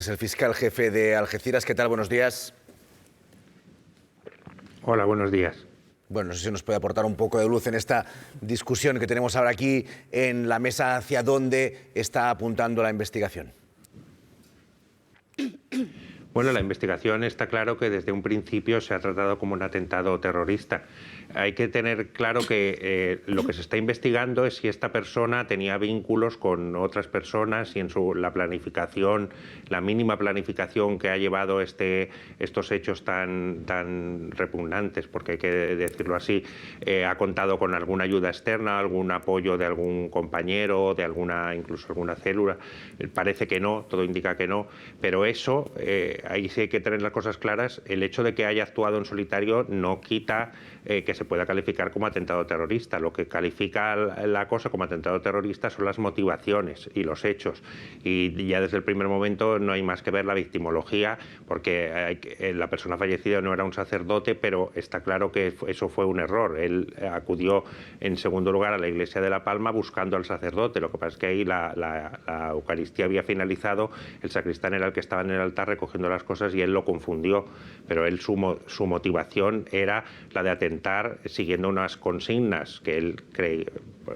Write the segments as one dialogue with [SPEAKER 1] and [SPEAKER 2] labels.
[SPEAKER 1] Es el fiscal jefe de Algeciras. ¿Qué tal? Buenos días.
[SPEAKER 2] Hola, buenos días.
[SPEAKER 1] Bueno, no sé si nos puede aportar un poco de luz en esta discusión que tenemos ahora aquí en la mesa, hacia dónde está apuntando la investigación.
[SPEAKER 2] Bueno, la investigación está claro que desde un principio se ha tratado como un atentado terrorista. Hay que tener claro que lo que se está investigando es si esta persona tenía vínculos con otras personas y en la planificación, la mínima planificación que ha llevado estos hechos tan repugnantes, porque hay que decirlo así, ha contado con alguna ayuda externa, algún apoyo de algún compañero, de incluso alguna célula. Parece que no, todo indica que no, pero eso, ahí sí hay que tener las cosas claras. El hecho de que haya actuado en solitario no quita que se pueda calificar como atentado terrorista. Lo que califica la cosa como atentado terrorista son las motivaciones y los hechos. Y ya desde el primer momento no hay más que ver la victimología, porque la persona fallecida no era un sacerdote, pero está claro que eso fue un error. Él acudió en segundo lugar a la iglesia de La Palma buscando al sacerdote. Lo que pasa es que ahí la Eucaristía había finalizado, el sacristán era el que estaba en el altar recogiendo las cosas y él lo confundió. Pero su motivación era la de atentar siguiendo unas consignas que él cree,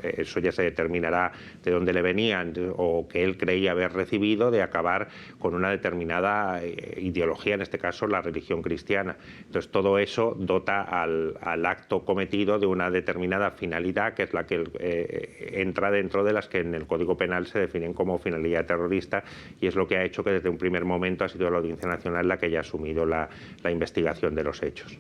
[SPEAKER 2] eso ya se determinará de dónde le venían, o que él creía haber recibido, de acabar con una determinada ideología, en este caso la religión cristiana. Entonces todo eso dota al acto cometido de una determinada finalidad, que es la que entra dentro de las que en el Código Penal se definen como finalidad terrorista, y es lo que ha hecho que desde un primer momento ha sido la Audiencia Nacional la que haya asumido la investigación de los hechos.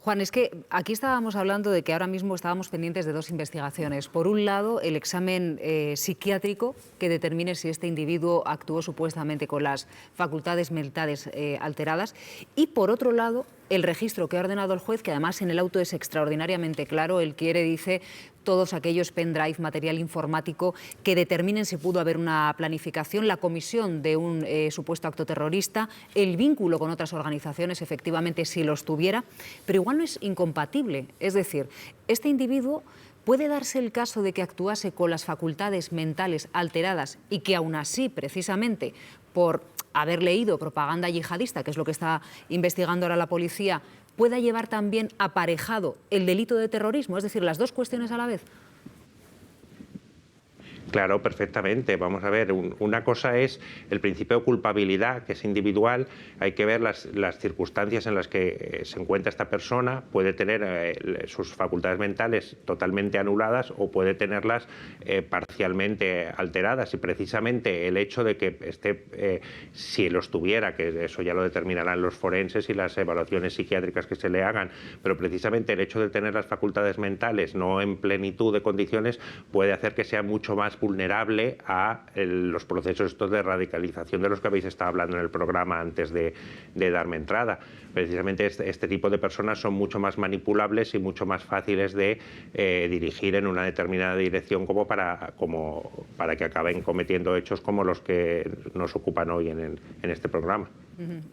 [SPEAKER 3] Juan, es que aquí estábamos hablando de que ahora mismo estábamos pendientes de dos investigaciones. Por un lado, el examen psiquiátrico que determine si este individuo actuó supuestamente con las facultades mentales alteradas. Y por otro lado, el registro que ha ordenado el juez, que además en el auto es extraordinariamente claro. Él dice, todos aquellos pendrive, material informático que determinen si pudo haber una planificación, la comisión de un supuesto acto terrorista, el vínculo con otras organizaciones, efectivamente, si los tuviera, pero igual no es incompatible. Es decir, este individuo puede darse el caso de que actuase con las facultades mentales alteradas y que aún así, precisamente, por haber leído propaganda yihadista, que es lo que está investigando ahora la policía, pueda llevar también aparejado el delito de terrorismo, es decir, las dos cuestiones a la vez.
[SPEAKER 2] Claro, perfectamente. Vamos a ver, una cosa es el principio de culpabilidad, que es individual. Hay que ver las circunstancias en las que se encuentra esta persona. Puede tener sus facultades mentales totalmente anuladas o puede tenerlas parcialmente alteradas. Y precisamente el hecho de que esté, si los tuviera, que eso ya lo determinarán los forenses y las evaluaciones psiquiátricas que se le hagan, pero precisamente el hecho de tener las facultades mentales no en plenitud de condiciones puede hacer que sea mucho más vulnerable a los procesos estos de radicalización de los que habéis estado hablando en el programa antes de darme entrada. Precisamente este tipo de personas son mucho más manipulables y mucho más fáciles de dirigir en una determinada dirección como para que acaben cometiendo hechos como los que nos ocupan hoy en este programa.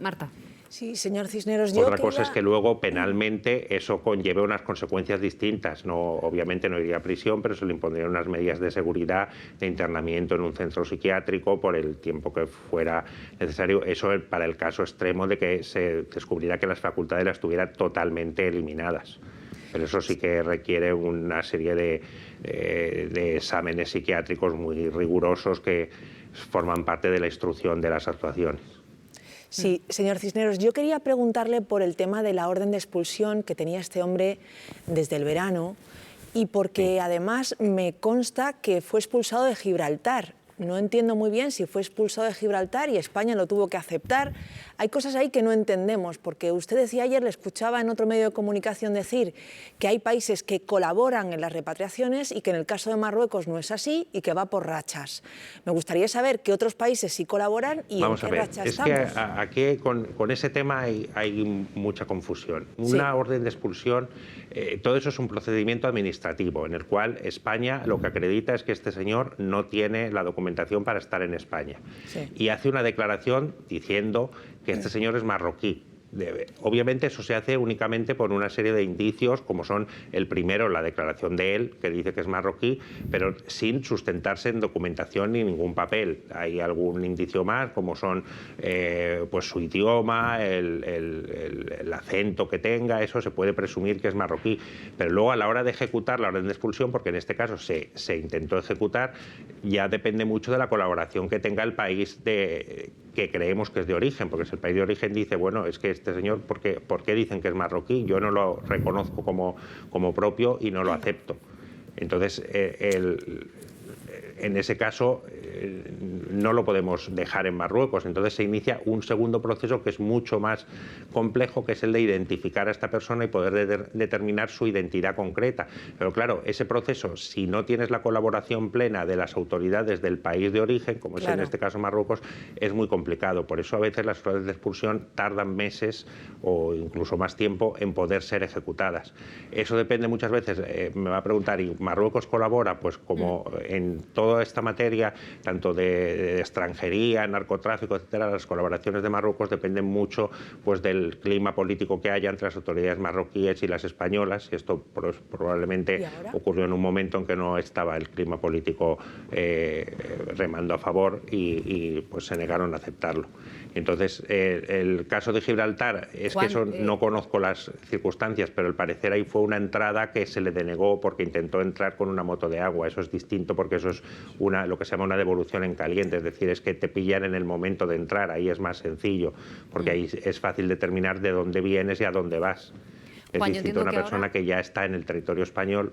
[SPEAKER 3] Marta.
[SPEAKER 4] Sí, señor Cisneros.
[SPEAKER 2] Otra cosa es que luego penalmente eso conlleve unas consecuencias distintas. Obviamente no iría a prisión, pero se le impondrían unas medidas de seguridad, de internamiento en un centro psiquiátrico por el tiempo que fuera necesario. Eso para el caso extremo de que se descubriera que las facultades las tuviera totalmente eliminadas. Pero eso sí que requiere una serie de exámenes psiquiátricos muy rigurosos que forman parte de la instrucción de las actuaciones.
[SPEAKER 4] Sí, señor Cisneros, yo quería preguntarle por el tema de la orden de expulsión que tenía este hombre desde el verano y porque además me consta que fue expulsado de Gibraltar. No entiendo muy bien si fue expulsado de Gibraltar y España lo tuvo que aceptar. Hay cosas ahí que no entendemos, porque usted decía ayer, le escuchaba en otro medio de comunicación decir que hay países que colaboran en las repatriaciones y que en el caso de Marruecos no es así y que va por rachas. Me gustaría saber qué otros países sí colaboran y en qué racha estamos.
[SPEAKER 2] Es que aquí con ese tema hay mucha confusión. Una orden de expulsión, todo eso es un procedimiento administrativo en el cual España lo que acredita es que este señor no tiene la documentación para estar en España. Y hace una declaración diciendo que este señor es marroquí. obviamente eso se hace únicamente por una serie de indicios, como son el primero, la declaración de él, que dice que es marroquí, pero sin sustentarse en documentación ni ningún papel. Hay algún indicio más, como son pues su idioma, el acento que tenga, eso se puede presumir que es marroquí. Pero luego a la hora de ejecutar la orden de expulsión, porque en este caso se intentó ejecutar, ya depende mucho de la colaboración que tenga el país que creemos que es de origen, porque si el país de origen dice, bueno, es que este señor, ¿por qué dicen que es marroquí? Yo no lo reconozco como propio y no lo acepto. Entonces, en ese caso no lo podemos dejar en Marruecos. Entonces se inicia un segundo proceso que es mucho más complejo, que es el de identificar a esta persona y poder determinar su identidad concreta. Pero claro, ese proceso, si no tienes la colaboración plena de las autoridades del país de origen, como es en este caso Marruecos, es muy complicado. Por eso a veces las órdenes de expulsión tardan meses o incluso más tiempo en poder ser ejecutadas. Eso depende muchas veces, me va a preguntar, ¿y Marruecos colabora? Pues como en toda esta materia, tanto de extranjería, narcotráfico, etcétera, las colaboraciones de Marruecos dependen mucho pues del clima político que haya entre las autoridades marroquíes y las españolas, y esto pues, probablemente ocurrió en un momento en que no estaba el clima político remando a favor y pues se negaron a aceptarlo. Entonces, el caso de Gibraltar, que eso no conozco las circunstancias, pero al parecer ahí fue una entrada que se le denegó porque intentó entrar con una moto de agua. Eso es distinto porque eso es lo que se llama una devolución en caliente, es decir, es que te pillan en el momento de entrar, ahí es más sencillo, porque ahí es fácil determinar de dónde vienes y a dónde vas. Es
[SPEAKER 3] Juan,
[SPEAKER 2] distinto a una persona que ya está en el territorio español.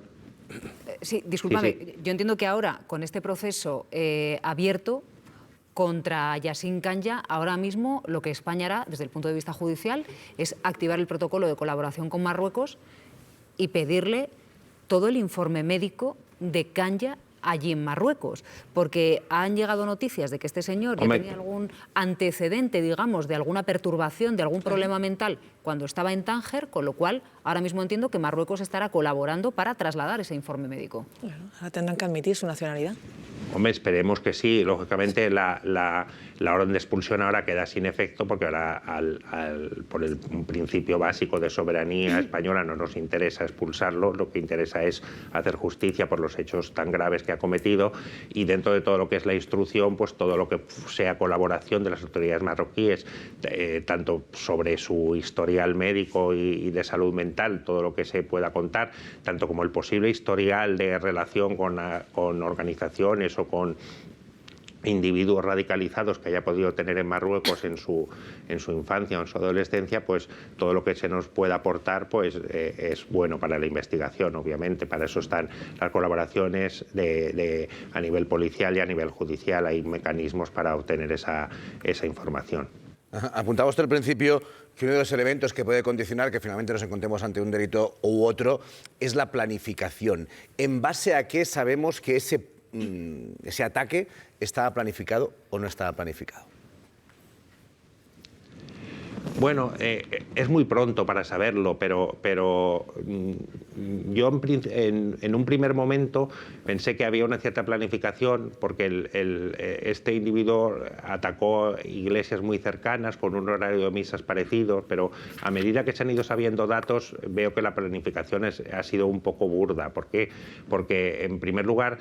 [SPEAKER 3] Sí, discúlpame,
[SPEAKER 2] Sí.
[SPEAKER 3] Yo entiendo que ahora, con este proceso abierto contra Yassin Kanya, ahora mismo lo que España hará, desde el punto de vista judicial, es activar el protocolo de colaboración con Marruecos y pedirle todo el informe médico de Kanya allí en Marruecos, porque han llegado noticias de que este señor ya tenía algún antecedente, digamos, de alguna perturbación, de algún problema mental cuando estaba en Tánger, con lo cual ahora mismo entiendo que Marruecos estará colaborando para trasladar ese informe médico.
[SPEAKER 4] Claro, ahora tendrán que admitir su nacionalidad.
[SPEAKER 2] Hombre, esperemos que sí. Lógicamente la orden de expulsión ahora queda sin efecto porque ahora por un principio básico de soberanía española no nos interesa expulsarlo, lo que interesa es hacer justicia por los hechos tan graves que ha cometido, y dentro de todo lo que es la instrucción, pues todo lo que sea colaboración de las autoridades marroquíes, tanto sobre su historial médico y de salud mental, todo lo que se pueda contar, tanto como el posible historial de relación con organizaciones o con individuos radicalizados que haya podido tener en Marruecos en su infancia o en su adolescencia, pues todo lo que se nos pueda aportar pues es bueno para la investigación, obviamente. Para eso están las colaboraciones a nivel policial y a nivel judicial. Hay mecanismos para obtener esa información.
[SPEAKER 1] Apuntaba usted al principio que uno de los elementos que puede condicionar que finalmente nos encontremos ante un delito u otro es la planificación. ¿En base a qué sabemos que ese ataque estaba planificado o no estaba planificado?
[SPEAKER 2] Bueno, es muy pronto para saberlo, pero yo en un primer momento pensé que había una cierta planificación porque este individuo atacó iglesias muy cercanas con un horario de misas parecido, pero a medida que se han ido sabiendo datos veo que la planificación ha sido un poco burda. ¿Por qué? Porque en primer lugar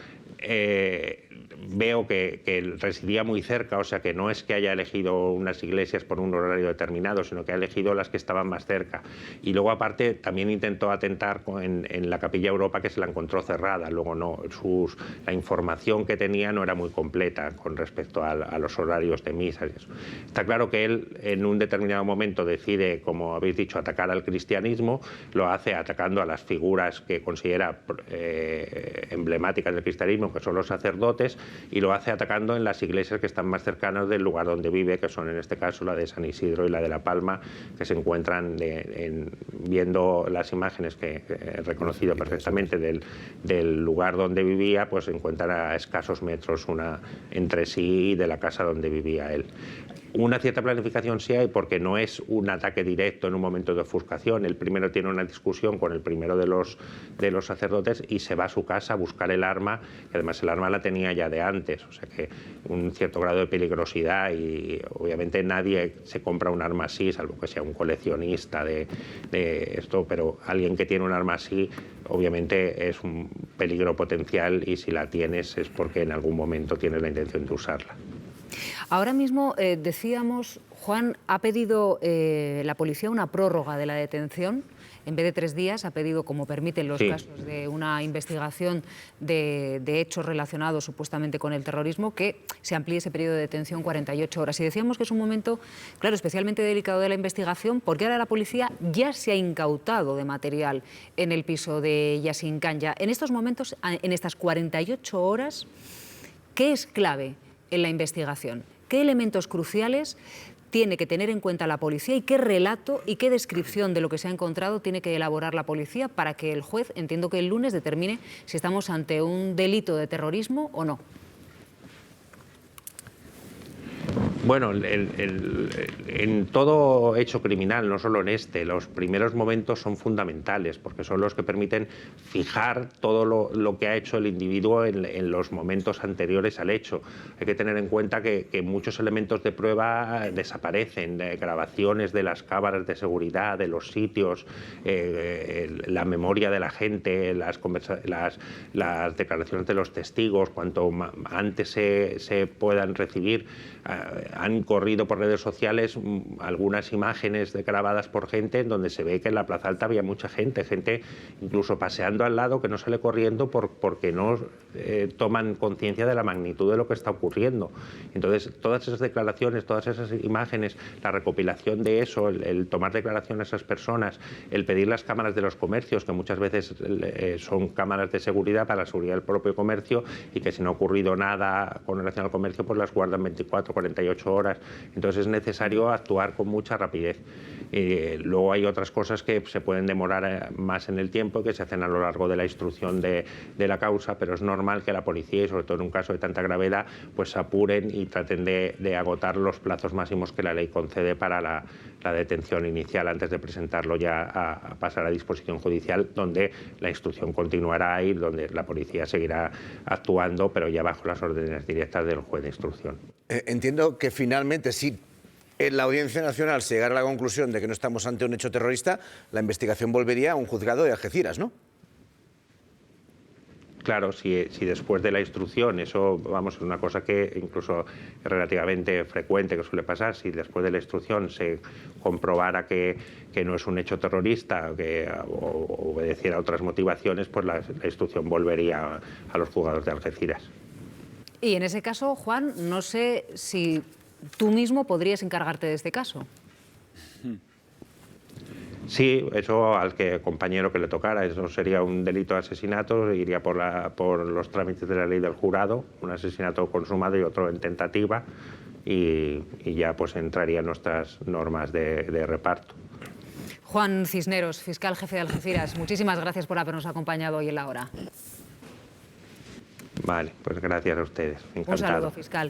[SPEAKER 2] veo que él residía muy cerca, o sea que no es que haya elegido unas iglesias por un horario determinado, sino que ha elegido las que estaban más cerca. Y luego aparte también intentó atentar en la Capilla Europa, que se la encontró cerrada. Luego la información que tenía no era muy completa con respecto a los horarios de misas y eso. Está claro que él en un determinado momento decide, como habéis dicho, atacar al cristianismo. Lo hace atacando a las figuras que considera emblemáticas del cristianismo, que son los sacerdotes, y lo hace atacando en las iglesias que están más cercanas del lugar donde vive, que son en este caso la de San Isidro y la de La Palma, que se encuentran viendo las imágenes que he reconocido perfectamente del lugar donde vivía, pues se encuentran a escasos metros una entre sí de la casa donde vivía él. Una cierta planificación sí hay porque no es un ataque directo en un momento de ofuscación. El primero tiene una discusión con el primero de los sacerdotes y se va a su casa a buscar el arma, que además el arma la tenía ya de antes, o sea que un cierto grado de peligrosidad, y obviamente nadie se compra un arma así, salvo que sea un coleccionista de esto, pero alguien que tiene un arma así obviamente es un peligro potencial, y si la tienes es porque en algún momento tienes la intención de usarla.
[SPEAKER 3] Ahora mismo, decíamos, Juan, ha pedido la policía una prórroga de la detención. En vez de 3 días, ha pedido, como permiten los casos de una investigación de hechos relacionados supuestamente con el terrorismo, que se amplíe ese periodo de detención 48 horas. Y decíamos que es un momento, claro, especialmente delicado de la investigación, porque ahora la policía ya se ha incautado de material en el piso de Yasin Kanya. En estos momentos, en estas 48 horas, ¿qué es clave en la investigación? ¿Qué elementos cruciales tiene que tener en cuenta la policía y qué relato y qué descripción de lo que se ha encontrado tiene que elaborar la policía para que el juez, entiendo que el lunes, determine si estamos ante un delito de terrorismo o no?
[SPEAKER 2] Bueno, en todo hecho criminal, no solo en este, los primeros momentos son fundamentales porque son los que permiten fijar todo lo que ha hecho el individuo en los momentos anteriores al hecho. Hay que tener en cuenta que muchos elementos de prueba desaparecen, grabaciones de las cámaras de seguridad, de los sitios, la memoria de la gente, las declaraciones de los testigos, cuanto antes se puedan recibir. Han corrido por redes sociales algunas imágenes grabadas por gente en donde se ve que en la Plaza Alta había mucha gente incluso paseando al lado, que no sale corriendo porque no toman conciencia de la magnitud de lo que está ocurriendo. Entonces, todas esas declaraciones, todas esas imágenes, la recopilación de eso, el tomar declaración a esas personas, el pedir las cámaras de los comercios, que muchas veces son cámaras de seguridad para la seguridad del propio comercio, y que si no ha ocurrido nada con relación al comercio, pues las guardan 24, 48 horas. Entonces es necesario actuar con mucha rapidez. Luego hay otras cosas que se pueden demorar más en el tiempo, que se hacen a lo largo de la instrucción de la causa, pero es normal que la policía, y sobre todo en un caso de tanta gravedad, pues se apuren y traten de agotar los plazos máximos que la ley concede para la detención inicial antes de presentarlo ya a pasar a disposición judicial, donde la instrucción continuará y donde la policía seguirá actuando, pero ya bajo las órdenes directas del juez de instrucción.
[SPEAKER 1] Entiendo que finalmente, si en la Audiencia Nacional se llegara a la conclusión de que no estamos ante un hecho terrorista, la investigación volvería a un juzgado de Algeciras, ¿no?
[SPEAKER 2] Claro, si después de la instrucción, eso vamos, es una cosa que incluso es relativamente frecuente que suele pasar, si después de la instrucción se comprobara que no es un hecho terrorista o obedeciera a otras motivaciones, pues la instrucción volvería a los juzgados de Algeciras.
[SPEAKER 3] Y en ese caso, Juan, no sé si tú mismo podrías encargarte de este caso.
[SPEAKER 2] Sí, eso al compañero que le tocara. Eso sería un delito de asesinato, iría por los trámites de la ley del jurado, un asesinato consumado y otro en tentativa, y ya pues entrarían nuestras normas de reparto.
[SPEAKER 3] Juan Cisneros, fiscal jefe de Algeciras, muchísimas gracias por habernos acompañado hoy en La Hora.
[SPEAKER 2] Vale, pues gracias a ustedes. Encantado.
[SPEAKER 3] Un saludo, fiscal.